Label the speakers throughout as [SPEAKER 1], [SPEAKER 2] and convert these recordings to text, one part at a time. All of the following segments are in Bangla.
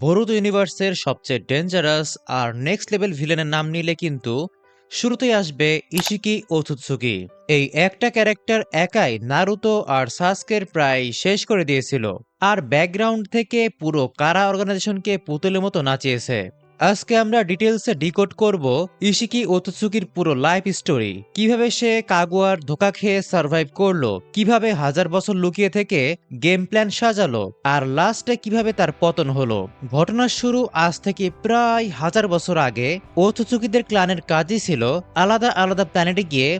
[SPEAKER 1] বোরুতো ইউনিভার্সের সবচেয়ে ডেঞ্জারাস আর নেক্সট লেভেল ভিলেনের নাম নিলে কিন্তু শুরুতেই আসবে ইশিকি ওৎসুকি। এই একটা ক্যারেক্টার একাই নারুতো আর সাসকের প্রায় শেষ করে দিয়েছিল, আর ব্যাকগ্রাউন্ড থেকে পুরো কারা অর্গানাইজেশনকে পুতুলের মতো নাচিয়েছে। আজকে আমরা ডিটেলসে ডিকোড করব ইশিকি ওৎসুকির পুরো লাইফ স্টোরি, কিভাবে সে কাগুয়ার ধোকা খেয়ে সার্ভাইভ করলো, কিভাবে হাজার বছর লুকিয়ে থেকে গেম প্ল্যান সাজালো, আর লাস্টে কিভাবে তার পতন হলো। ঘটনার শুরু আজ থেকে প্রায় হাজার বছর আগে। ওৎসুকিদের ক্লানের কাজই ছিল আলাদা আলাদা প্ল্যানেটে গিয়ে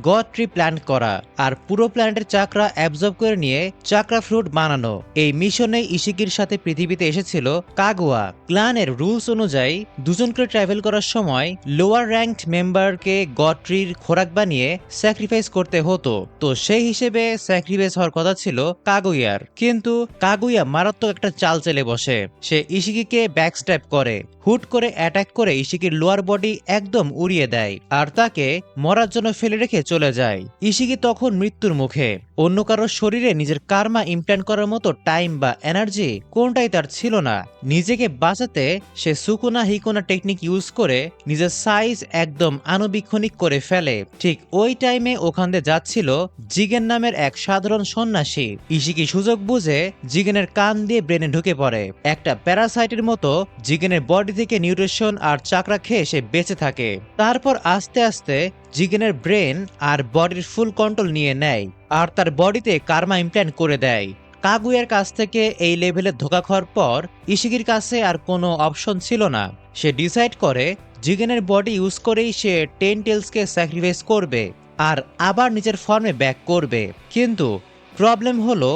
[SPEAKER 1] গড ট্রি প্ল্যান্ট করা আর পুরো প্ল্যানেটের চাকরা অ্যাবজর্ব করে নিয়ে চাকরা ফ্রুট বানানো। এই মিশনে ইশিকির সাথে পৃথিবীতে এসেছিল কাগুয়া। ক্লানের রুলস অনুযায়ী দুজনকে ট্রাভেল করার সময় লোয়ার র্যাঙ্কড মেম্বারকে গড ট্রির খোরাক বানিয়ে স্যাক্রিফাইস করতে হতো। তো সেই হিসেবে স্যাক্রিফাইস হওয়ার কথা ছিল কাগুয়ার, কিন্তু কাগুয়া মারাত্মক একটা চাল চেলে বসে। সে ইশিকিকে ব্যাকস্ট্যাপ করে, হুট করে অ্যাটাক করে ইশিকির লোয়ার বডি একদম উড়িয়ে দেয় আর তাকে মরার জন্য ফেলে রেখে চলে যায়। ইশিকি তখন মৃত্যুর মুখে। অন্য কারোর শরীরে নিজের কার্মা ইমপ্ল্যান্ট করার মতো টাইম বা এনার্জি কোনটাই তার ছিল না। নিজেকে বাঁচাতে সে সুকুনা হিকুনা টেকনিক ইউজ করে নিজের সাইজ একদম আনুবীক্ষণিক করে ফেলে। ঠিক ওই টাইমে ওখান দিয়ে যাচ্ছিল জিগেন নামের এক সাধারণ সন্ন্যাসী। ইশিকি সুযোগ বুঝে জিগেনের কান দিয়ে ব্রেনে ঢুকে পড়ে। একটা প্যারাসাইটের মতো জিগেনের বডি থেকে নিউট্রিশন আর চাকরা খেয়ে সে বেঁচে থাকে। তারপর আস্তে আস্তে জিগেনের ব্রেন আর বডির ফুল কন্ট্রোল নিয়ে নেয় আর তার বডিতে কার্মা ইমপ্ল্যান্ট করে দেয়। কাগুয়ার কাছ থেকে এই লেভেলে ধোকা খাওয়ার পর ইশিকির কাছে আর কোনো অপশন ছিল না। সে ডিসাইড করে জিগেনের বডি ইউজ করেই সে টেন টেলসকে স্যাক্রিফাইস করবে আর আবার নিজের ফর্মে ব্যাক করবে। কিন্তু প্রবলেম হলো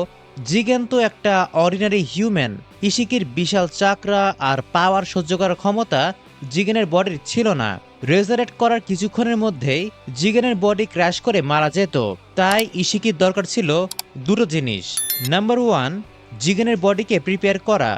[SPEAKER 1] জিগেন তো একটা অর্ডিনারি হিউম্যান। ইশিকির বিশাল চাকরা আর পাওয়ার সহ্য করার ক্ষমতা জিগেনের বডির ছিল না। রেজারেক্ট করার কিছুক্ষণের মধ্যেই জিগেনের বডি ক্র্যাশ করে মারা যেত। তাই ইশিকির দরকার ছিল দুটো জিনিস। নাম্বার ওয়ান, জিগেনের বডিকে প্রিপেয়ার করা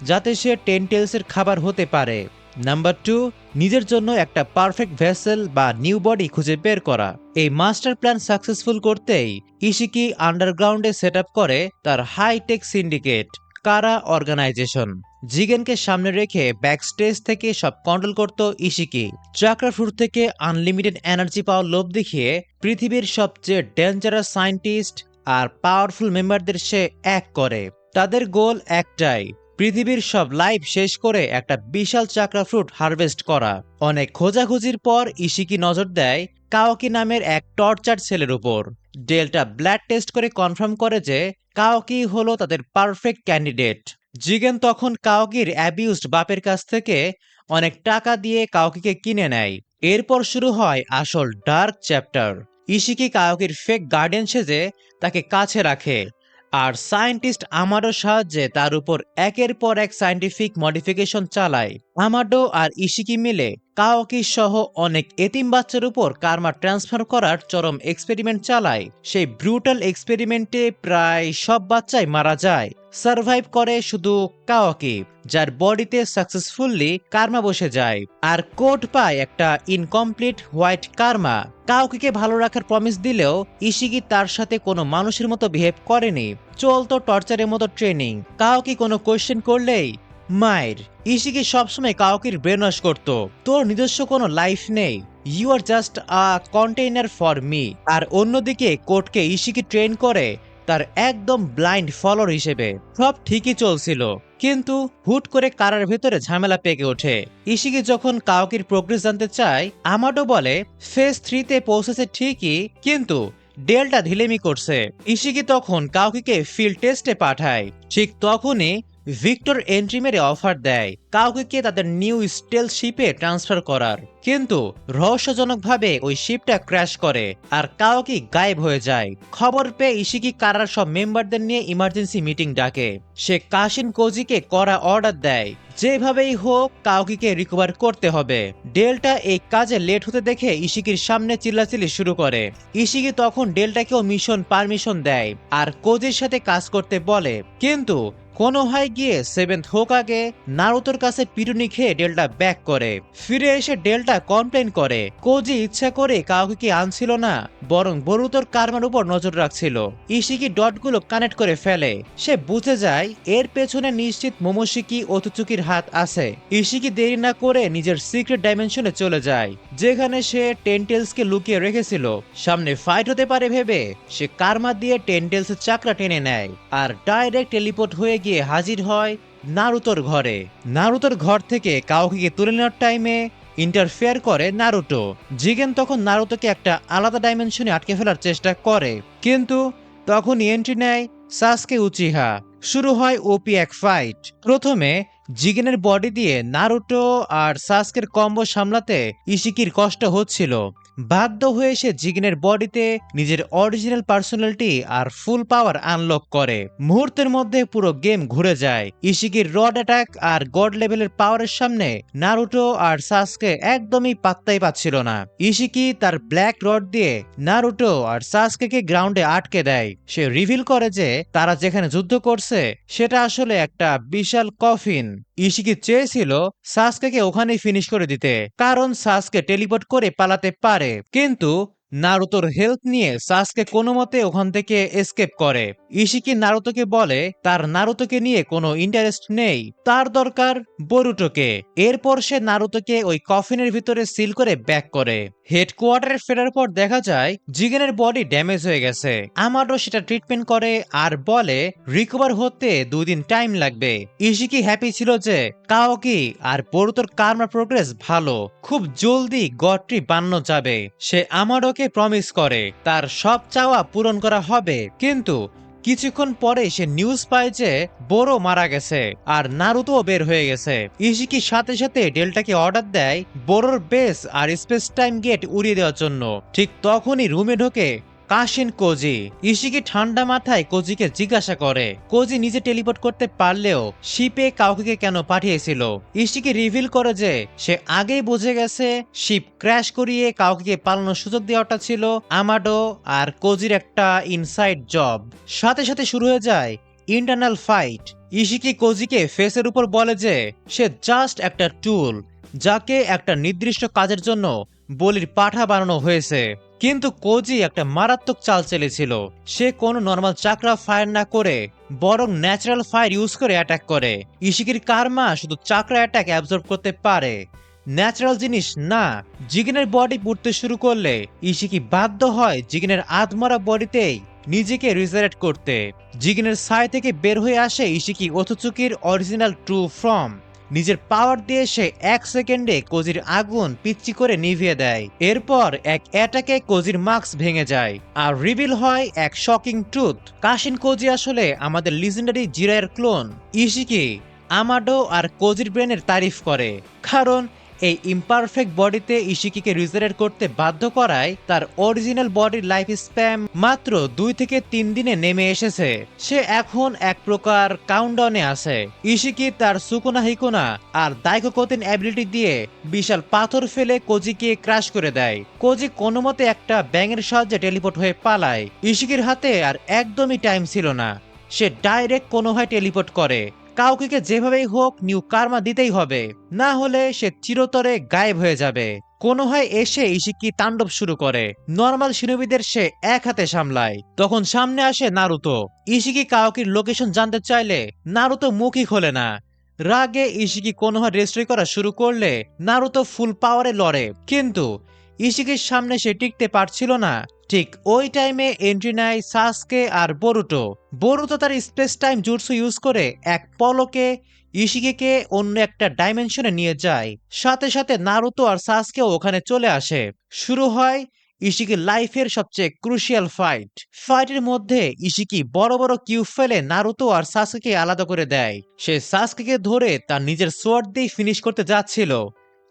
[SPEAKER 1] যাতে সে টেন টেলসের খাবার হতে পারে। নাম্বার টু, নিজের জন্য একটা পারফেক্ট ভেসেল বা নিউ বডি খুঁজে বের করা। এই মাস্টার প্ল্যান সাকসেসফুল করতেই ইশিকি আন্ডারগ্রাউন্ডে সেট আপ করে তার হাইটেক সিন্ডিকেট কারা অর্গানাইজেশন। জিগেনকে সামনে রেখে ব্যাকস্টেজ থেকে সব কন্ট্রোল করত ইশিকি। চাকরা ফ্রুট থেকে আনলিমিটেড এনার্জি পাওয়ার লোভ দেখিয়ে পৃথিবীর সবচেয়ে ডেঞ্জারাস সায়েন্টিস্ট আর পাওয়ারফুল মেম্বারদের সে এক করে। তাদের গোল একটাই, পৃথিবীর সব লাইফ শেষ করে একটা বিশাল চাকরা ফ্রুট হারভেস্ট করা। অনেক খোঁজাখুঁজির পর ইশিকি নজর দেয় কাওকি নামের এক টর্চার ছেলের উপর। ডেলটা ব্লাড টেস্ট করে কনফার্ম করে যে কাওকি হলো তাদের পারফেক্ট ক্যান্ডিডেট। জিগেন তখন কাওকির অ্যাবিউজড বাপের কাছ থেকে অনেক টাকা দিয়ে কাওকিকে কিনে নেয়। এরপর শুরু হয় আসল ডার্ক চ্যাপ্টার। ইশিকি কাওকির ফেক গার্ডেন সেজে তাকে কাছে রাখে আর সায়েন্টিস্ট আমাডোর সাহায্যে তার উপর একের পর এক সায়েন্টিফিক মডিফিকেশন চালায়। আমাডো আর ইশিকি মিলে কাওকি সহ অনেক এতিম বাচ্চার উপর কার্মা ট্রান্সফার করার চরম এক্সপেরিমেন্ট চালায়। সেই ব্রুটাল এক্সপেরিমেন্টে প্রায় সব বাচ্চাই মারা যায়। সার্ভাইভ করে শুধু কাওকি, যার বডিতে সাকসেসফুলি কার্মা বসে যায় আর কোড পায় একটা ইনকমপ্লিট হোয়াইট কার্মা। কাওকিকে ভালো রাখার প্রমিস দিলেও ইশিকি তার সাথে কোনো মানুষের মতো বিহেভ করেনি। চলতো টর্চারের মতো ট্রেনিং। কাওকি কোনো কোয়েশ্চেন করলেই মায়ের। ইশিকি সবসময় কাওকির ব্রেন ওয়াশ করত, তোর নিজস্ব কোনো লাইফ নেই, you are just a container for me. আর অন্যদিকে কোডকে ইশিকি ট্রেন করে তার একদম ব্লাইন্ড ফলোয়ার হিসেবে। সব ঠিকই চলছিল, কিন্তু হুট করে কারার ভেতরে ঝামেলা পেকে ওঠে। ইশিকি যখন কাওকির প্রোগ্রেস জানতে চায়, আমাডো বলে ফেজ 3-তে পৌঁছেছে ঠিকই, কিন্তু ডেলটা ঢিলেমি করছে। ইশিকি তখন কাওকিকে ফিল্ড টেস্টে পাঠায়। ঠিক তখনই ভিক্টর এন্ট্রি মেরে অফার দেয় কাওকিকে তাদের নিউ স্টেল শিপে ট্রান্সফার করার, কিন্তু রহস্যজনকভাবে ওই শিপটা ক্র্যাশ করে আর কাওকি গায়েব হয়ে যায়। খবর পেয়ে ইশিকি কারার সব মেম্বারদের নিয়ে ইমার্জেন্সি মিটিং ডাকে। সে কাশিন কোজিকে করা অর্ডার দেয়, যেভাবেই হোক কাওকিকে রিকভার করতে হবে। ডেলটা এই কাজে লেট হতে দেখে ইশিকির সামনে চিল্লাচিল্লি শুরু করে। ইশিকি তখন ডেলটাকেও মিশন পারমিশন দেয় আর কোজির সাথে কাজ করতে বলে, কিন্তু কোনোহাই গিয়ে 7th হোকাগে নারুতোর কাছে পিটুনি খেয়ে ডেল্টা ব্যাক করে। ফিরে এসে ডেল্টা কমপ্লেন করে কোজি ইচ্ছা করে কাউকে আনছিল না, বরং বরুতোর কার্মার উপর নজর রাখছিল। ইশিকি ডটগুলো কানেক্ট করে ফেলে। সে বুঝে যায় এর পেছনে নিশ্চিত মোমোশিকি ওতোচুকির হাত আছে। ইশিকি দেরি না করে নিজের সিক্রেট ডাইমেনশনে চলে যায়, যেখানে সে টেনটেলসকে লুকিয়ে রেখেছিল। সামনে ফাইট হতে পারে ভেবে সে কার্মা দিয়ে টেনটেলসের চাকরা টেনে নেয় আর ডাইরেক্ট টেলিপোর্ট হয়ে গিয়ে হাজির হয় নারুতোর ঘরে। নারুতোর ঘর থেকে কাউকে তুলে নেওয়ার টাইমে ইন্টারফেয়ার করে নারুটো। জিগেন তখন নারুতোকে একটা আলাদা ডাইমেনশনে আটকে ফেলার চেষ্টা করে, কিন্তু তখনই এন্ট্রি নেয় সাসকে উচিহা। শুরু হয় ওপি এক ফাইট। প্রথমে জিগেনের বডি দিয়ে নারুটো আর সাসকের কম্বো সামলাতে ইশিকির কষ্ট হচ্ছিল। বাধ্য হয়ে সে জিগেনের বডিতে নিজের অরিজিনাল পার্সোনালিটি আর ফুল পাওয়ার আনলক করে। মুহূর্তের মধ্যে পুরো গেম ঘুরে যায়। ইশিকির রড অ্যাটাক আর গড লেভেলের পাওয়ারের সামনে নারুটো আর সাসকে একদমই পাত্তাই পাচ্ছিল না। ইশিকি তার ব্ল্যাক রড দিয়ে নারুটো আর সাসকেকে গ্রাউন্ডে আটকে দেয়। সে রিভিল করে যে তারা যেখানে যুদ্ধ করছে সেটা আসলে একটা বিশাল কফিন। ইশিকি চেয়েছিল সাসকেকে ওখানেই ফিনিশ করে দিতে, কারণ সাসকে টেলিপোর্ট করে পালাতে পারে, কিন্তু নারুতোর হেল্প নিয়ে সাসকে কোনো মতে ওখান থেকে এসকেপ করে। ইশিকি নারুতোকে বলে তার নারুতোকে নিয়ে কোনো ইন্টারেস্ট নেই, তার দরকার বরুটোকে। এরপর সে নারুতোকে ওই কফিনের ভিতরে সিল করে ব্যাক করে। হেডকোয়ার্টারে ফেরার পর দেখা যায় জিগেনের বডি ড্যামেজ হয়ে গেছে। আমারও সেটা ট্রিটমেন্ট করে আর বলে রিকভার হতে 2 দিন টাইম লাগবে। ইশিকি হ্যাপি ছিল যে কাওকি আর বরুতোর কার্মার প্রোগ্রেস ভালো, খুব জলদি গডটি বানানো যাবে। সে আমারোকে প্রমিস করে তার সব চাওয়া পূরণ করা হবে, কিন্তু কিছুক্ষণ পরে সে নিউজ পায় যে বোরো মারা গেছে আর নারুতো বের হয়ে গেছে। ইশিকি সাথে সাথে ডেল্টাকে অর্ডার দেয় বোরোর বেস আর স্পেস টাইম গেট উড়িয়ে দেওয়ার জন্য। ঠিক তখনই রুমে ঢোকে কাশিন কোজি। ইশিকি ঠান্ডা মাথায় কোজিকে জিজ্ঞাসা করে কোজি নিজে টেলিপোর্ট করতে পারলেও শিপে কাউকে কেন পাঠিয়েছিল। ইশিকি রিভিল করে যে সে আগেই বুঝে গেছে শিপ ক্র্যাশ করিয়ে কাউকে পালানোর সুযোগ দেওয়াটা ছিল আমাডো আর কোজির একটা ইনসাইড জব। সাথে সাথে শুরু হয়ে যায় ইন্টারনাল ফাইট। ইশিকি কোজিকে ফেসের উপর বলে যে সে জাস্ট একটা টুল, যাকে একটা নির্দিষ্ট কাজের জন্য বলির পাঠা বানানো হয়েছে। কিন্তু কোজি একটা মারাত্মক চাল চেলেছিল। সে কোনো নর্মাল চাকরা ফায়ার না করে বরং ন্যাচারাল ফায়ার ইউজ করে অ্যাটাক করে। ইশিকির কার্মা শুধু চাকরা অ্যাটাক অ্যাবজর্ব করতে পারে, ন্যাচারাল জিনিস না। জিগেনের বডি পুড়তে শুরু করলে ইশিকি বাধ্য হয় জিগেনের আধমরা বডিতেই নিজেকে রিজারেক্ট করতে। জিগেনের ছাই থেকে বের হয়ে আসে ইশিকি ওতোচুকির অরিজিনাল ট্রু ফর্ম। নিজের পাওয়ার দিয়ে সে 1 সেকেন্ডে কোজির আগুন পিচ্চি করে নিভিয়ে দেয়। এরপর এক অ্যাটাকে কোজির মাস্ক ভেঙে যায় আর রিভিল হয় এক শকিং ট্রুথ। কাশিন কোজি আসলে আমাদের লিজেন্ডারি জিরায়ের ক্লোন। ইশিকি আমাডো আর কোজির ব্রেনের তারিফ করে, কারণ এই ইমপারফেক্ট বডিতে ইশিকিকে রিজারেক্ট করতে বাধ্য করায় তার অরিজিনাল বডির লাইফ স্প্যাম মাত্র 2 থেকে 3 দিনে নেমে এসেছে। সে এখন এক প্রকার কাউন্টডাউনে আছে। ইশিকি তার সুকুনা হিকুনা আর দাইকোকোতেন অ্যাবিলিটি দিয়ে বিশাল পাথর ফেলে কোজিকে ক্রাশ করে দেয়। কোজি কোনো মতে একটা ব্যাঙের সাহায্যে টেলিপোর্ট হয়ে পালায়। ইশিকির হাতে আর একদমই টাইম ছিল না। সে ডাইরেক্ট কোনোভাবে টেলিপোর্ট করে। কাউকে যেভাবেই হোক নিউ কার্মা দিতেই হবে, না হলে সে চিরতরে গায়েব হয়ে যাবে। কোনোহায় এসে ইশিকি তাণ্ডব শুরু করে। নর্মাল শিনোবিদের সে এক হাতে সামলায়। তখন সামনে আসে নারুতো। ইশিকি কাওকির লোকেশন জানতে চাইলে নারুতো মুখই খোলে না। রাগে ইশিকি কোনোহায় রেস্ট্রি করা শুরু করলে নারুতো ফুল পাওয়ারে লড়ে, কিন্তু ইশিকির সামনে সে টিকতে পারছিল না। ঠিক ওই টাইমে এন্ট্রি নেয় সাসকে আর বরুটো। বরুটো তার স্পেস টাইম জুটসু ইউজ করে এক পলকে ইশিকিকে অন্য একটা ডাইমেনশনে নিয়ে যায়। সাথে সাথে নারুতো আর সাসকেও ওখানে চলে আসে। শুরু হয় ইশিকির লাইফের সবচেয়ে ক্রুশিয়াল ফাইট। ফাইটের মধ্যে ইশিকি বড় বড় কিউব ফেলে নারুতো আর সাসকেকে আলাদা করে দেয়। সে সাসকেকে ধরে তার নিজের সোয়ার্ড দিয়ে ফিনিশ করতে যাচ্ছিল,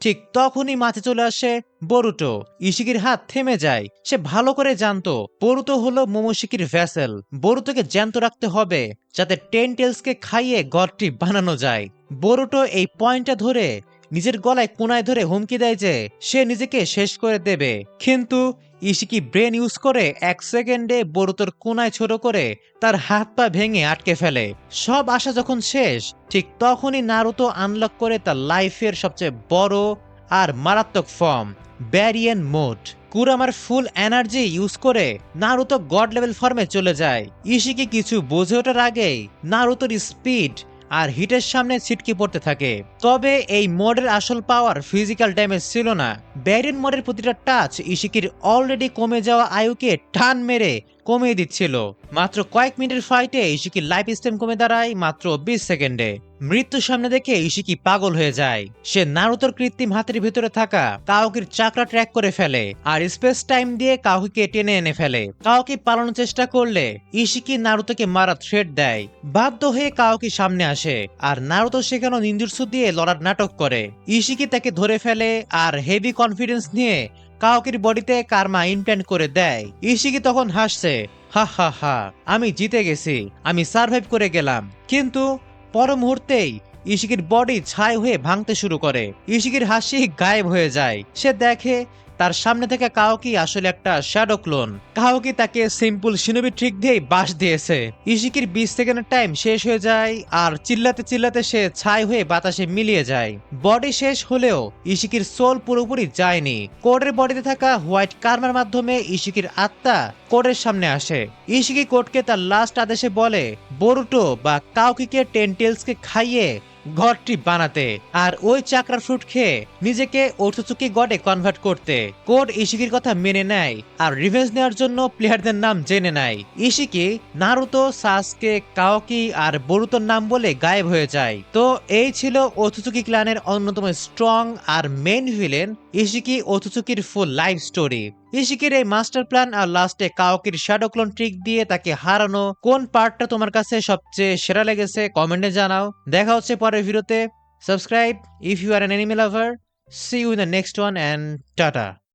[SPEAKER 1] ঠিক তখনই মাঠে চলে আসে বরুটো। ইশিকির হাত থেমে যায়। সে ভালো করে জানতো বরুটো হলো মোমোশিকির ভ্যাসেল। বরুটোকে জ্যান্ত রাখতে হবে যাতে টেনটেলসকে খাইয়ে গডটি বানানো যায়। বরুটো এই পয়েন্টটা ধরে নিজের গলায় কোনায় ধরে হুমকি দেয় যে সে নিজেকে শেষ করে দেবে, কিন্তু ইশিকি ব্রেন ইউজ করে 1 সেকেন্ডে বোরুতোর কোনায় ছোট করে তার হাত পা ভেঙে আটকে ফেলে। সব আশা যখন শেষ, ঠিক তখনই নারুতো আনলক করে তার লাইফের সবচেয়ে বড় আর মারাত্মক ফর্ম, ব্যারিয়ান মোড। কুরামার ফুল এনার্জি ইউজ করে নারুতো গড লেভেল ফর্মে চলে যায়। ইশিকি কিছু বুঝে ওঠার আগেই নারুতোর স্পিড আর হিটের সামনে ছিটকে পড়তে থাকে। তবে এই মোডের আসল পাওয়ার ফিজিক্যাল ড্যামেজ ছিল না। ব্যারিয়ান মোডের প্রতিটা টাচ ইশিকির অলরেডি কমে যাওয়া আয়ুকে টান মেরে কমিয়ে দিচ্ছিল। মাত্র কয়েক মিনিটের ফাইটে ইশিকির লাইফ স্টেম কমে দাঁড়ায় মাত্র 20 সেকেন্ডে। মৃত্যুর সামনে দেখে ইশিকি পাগল হয়ে যায়। সে নারুতোর কৃত্রিম হাতের ভিতরে থাকা কাওকির চাকরা ট্র্যাক করে ফেলে আর স্পেস টাইম দিয়ে কাওকিকে টেনে এনে ফেলে। কাওকি পালানোর চেষ্টা করলে ইশিকি নারুতোকে মারা থ্রেট দেয়। বাধ্য হয়ে কাওকি সামনে আসে আর নারুতো সেখানে নিনজুৎসু দিয়ে লড়ার নাটক করে। ইশিকি তাকে ধরে ফেলে আর হেভি কনফিডেন্স নিয়ে কাওকির বডিতে কার্মা ইমপ্ল্যান্ট করে দেয়। ইশিকি তখন হাসছে, হা হা হা, আমি জিতে গেছি, আমি সার্ভাইভ করে গেলাম। কিন্তু পর মুহূর্তেই ইশিকির বডি ছাই হয়ে ভাঙতে শুরু করে। ইশিকির হাসি গায়েব হয়ে যায়। সে দেখে তার সামনে থেকে কাওকি আসলে একটা শ্যাডো ক্লোন। কাওকি তাকে সিম্পল শিনোবি ট্রিক দিয়েই বাস দিয়েছে। ইশিকির 20 সেকেন্ডের টাইম শেষ হয়ে যায় আর চিল্লাতে চিল্লাতে সে ছাই হয়ে বাতাসে মিলিয়ে যায়। বডি শেষ হলেও ইশিকির সোল পুরোপুরি যায়নি। কোডের বডিতে থাকা হোয়াইট কার্মার মাধ্যমে ইশিকির আত্মা কোডের সামনে আসে। ইশিকি কোডকে তার লাস্ট আদেশে বলে বোরুটো বা কাওকিকে টেনটেলসকে খাইয়ে ঘরটি বানাতে আর ওই চাকরার ফ্রুট খেয়ে নিজেকে ওটসুকি গডে কনভার্ট করতে। কোড ইশিকির কথা মেনে নেয় আর রিভেঞ্জ নেওয়ার জন্য প্লেয়ারদের নাম জেনে নেয়। ইশিকি নারুতো, সাসকে, কাওকি আর বোরুতোর নাম বলে গায়েব হয়ে যায়। তো এই ছিল ওটসুকি ক্ল্যানের অন্যতম স্ট্রং আর মেইন ভিলেন ইশিকি ওটসুকির ফুল লাইফ স্টোরি। ইশিকির এই মাস্টার প্ল্যান আর লাস্টে কাওকির শ্যাডো ক্লোন ট্রিক দিয়ে তাকে হারানো কোন পার্টটা তোমার কাছে সবচেয়ে সেরা লেগেছে কমেন্টে জানাও। দেখা হচ্ছে পরের ভিডিওতে। Subscribe if you are an anime lover. See you in the next one and tata.